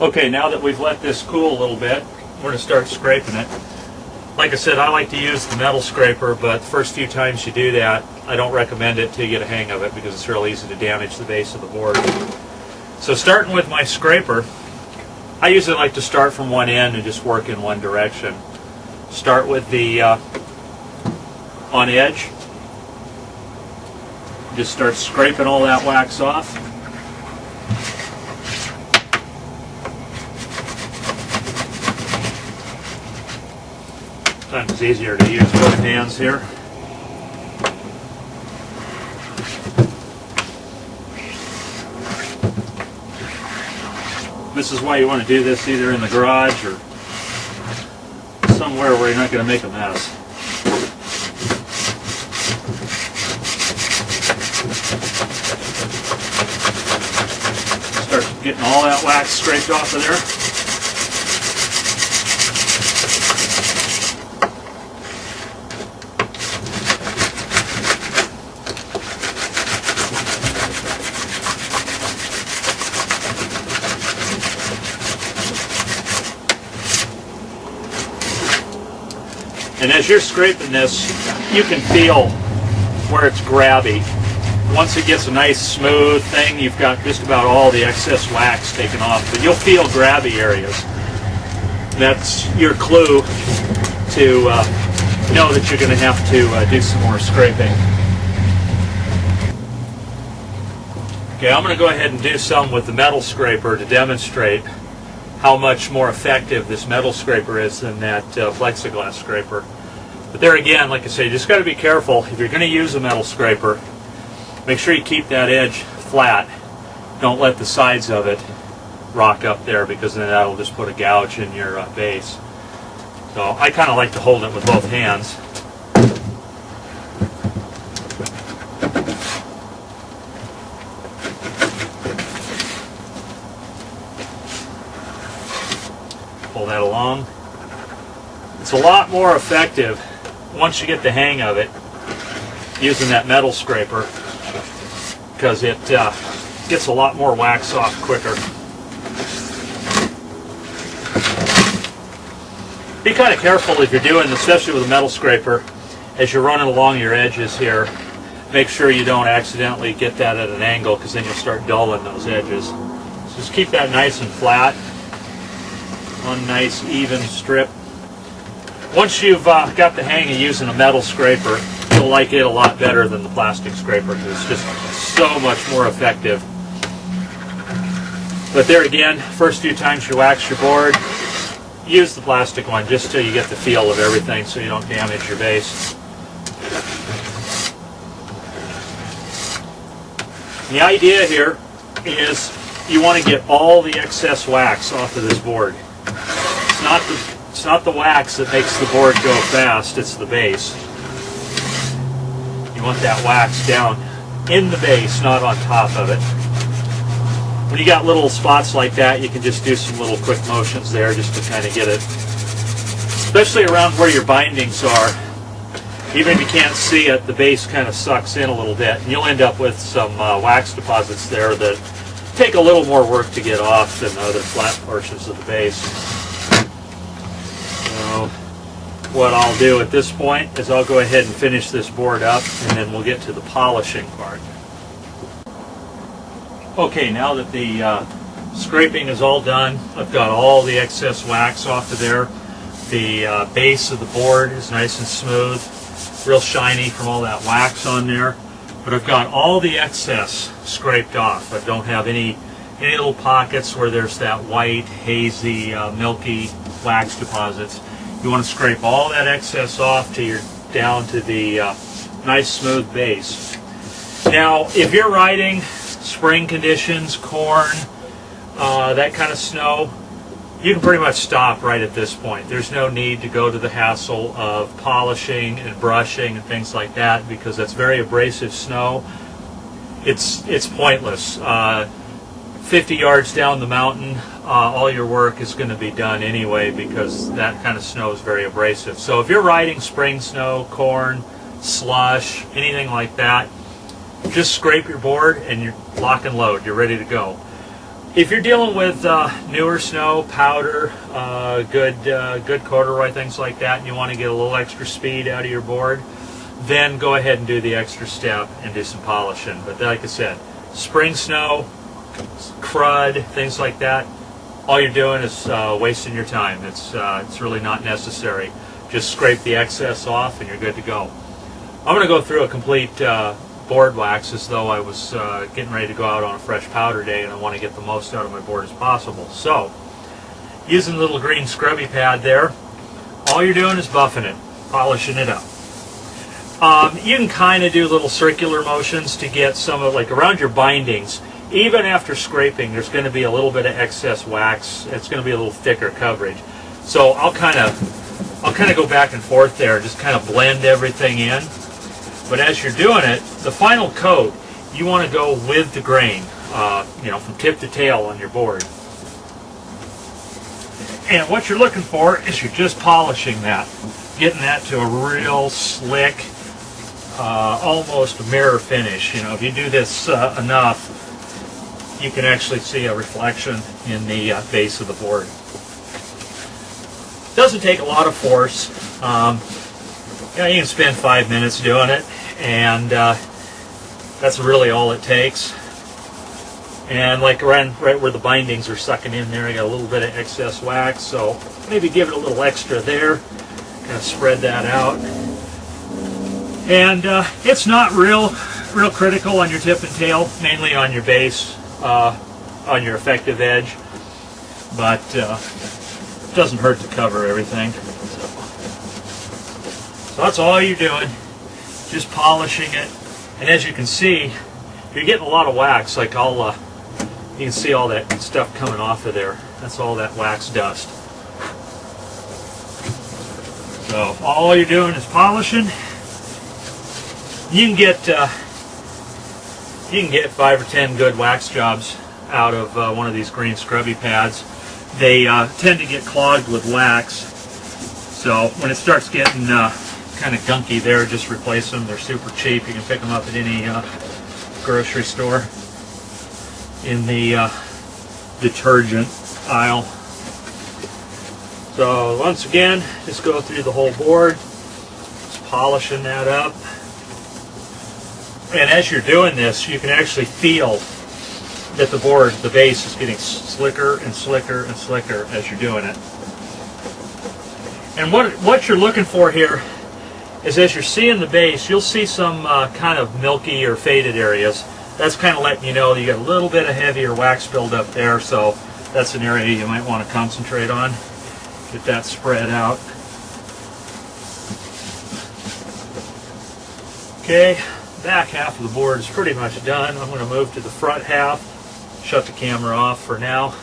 Okay, now that we've let this cool a little bit, we're going to start scraping it. Like I said, I like to use the metal scraper, but the first few times you do that, I don't recommend it until you get a hang of it because it's real easy to damage the base of the board. So starting with my scraper, I usually like to start from one end and just work in one direction. Start with the on edge. Just start scraping all that wax off. Sometimes it's easier to use both hands here. This is why you want to do this either in the garage or somewhere where you're not going to make a mess. Start getting all that wax scraped off of there. And as you're scraping this, you can feel where it's grabby. Once it gets a nice smooth thing, you've got just about all the excess wax taken off, but you'll feel grabby areas. That's your clue to know that you're going to have to do some more scraping. Okay, I'm going to go ahead and do some with the metal scraper to demonstrate how much more effective this metal scraper is than that plexiglass scraper. But there again, like I say, you just got to be careful. If you're going to use a metal scraper, make sure you keep that edge flat. Don't let the sides of it rock up there because then that'll just put a gouge in your base. So I kind of like to hold it with both hands. Pull that along. It's a lot more effective once you get the hang of it using that metal scraper because it gets a lot more wax off quicker. Be kind of careful if you're doing, especially with a metal scraper, as you're running along your edges here. Make sure you don't accidentally get that at an angle because then you'll start dulling those edges. So just keep that nice and flat. One nice even strip. Once you've got the hang of using a metal scraper, you'll like it a lot better than the plastic scraper because it's just so much more effective. But there again, first few times you wax your board, use the plastic one just till you get the feel of everything so you don't damage your base. The idea here is you want to get all the excess wax off of this board. It's not the wax that makes the board go fast, it's the base. You want that wax down in the base, not on top of it. When you got little spots like that, you can just do some little quick motions there just to kind of get it, especially around where your bindings are. Even if you can't see it, the base kind of sucks in a little bit, and you'll end up with some wax deposits there that take a little more work to get off than the other flat portions of the base. So what I'll do at this point is I'll go ahead and finish this board up, and then we'll get to the polishing part. Okay, now that the scraping is all done, I've got all the excess wax off of there. The base of the board is nice and smooth, real shiny from all that wax on there. But I've got all the excess scraped off. I don't have any little pockets where there's that white, hazy, milky wax deposits. You want to scrape all that excess off till you're down to the nice smooth base. Now, if you're riding spring conditions, corn, that kind of snow, you can pretty much stop right at this point. There's no need to go to the hassle of polishing and brushing and things like that because that's very abrasive snow. It's pointless. 50 yards down the mountain, all your work is going to be done anyway because that kind of snow is very abrasive. So if you're riding spring snow, corn, slush, anything like that, just scrape your board and you're lock and load. You're ready to go. If you're dealing with newer snow, powder, good corduroy, things like that, and you want to get a little extra speed out of your board, then go ahead and do the extra step and do some polishing. But like I said, spring snow, crud, things like that, all you're doing is wasting your time. It's really not necessary. Just scrape the excess off and you're good to go. I'm going to go through a complete board wax as though I was getting ready to go out on a fresh powder day, and I want to get the most out of my board as possible. So, using the little green scrubby pad there, all you're doing is buffing it, polishing it up. You can kind of do little circular motions to get some of, like around your bindings. Even after scraping, there's going to be a little bit of excess wax. It's going to be a little thicker coverage. So I'll kind of go back and forth there, just kind of blend everything in. But as you're doing it, the final coat, you want to go with the grain, from tip to tail on your board. And what you're looking for is you're just polishing that, getting that to a real slick, almost mirror finish. If you do this enough, you can actually see a reflection in the base of the board. Doesn't take a lot of force. You can spend 5 minutes doing it, and that's really all it takes. And like right where the bindings are sucking in there, I got a little bit of excess wax, so maybe give it a little extra there, kind of spread that out. And it's not real critical on your tip and tail, mainly on your base, on your effective edge, but it doesn't hurt to cover everything. So that's all you're doing, just polishing it. And as you can see, you're getting a lot of wax. Like you can see all that stuff coming off of there. That's all that wax dust. So all you're doing is polishing. You can get 5 or 10 good wax jobs out of one of these green scrubby pads. They tend to get clogged with wax. So when it starts getting kind of gunky there, just replace them. They're super cheap. You can pick them up at any grocery store in the detergent aisle. So once again, just go through the whole board, just polishing that up. And as you're doing this, you can actually feel that the base is getting slicker and slicker and slicker as you're doing it. And what you're looking for here is, as you're seeing the base, you'll see some kind of milky or faded areas. That's kind of letting you know that you got a little bit of heavier wax buildup there, so that's an area you might want to concentrate on. Get that spread out. Okay, back half of the board is pretty much done. I'm going to move to the front half, shut the camera off for now.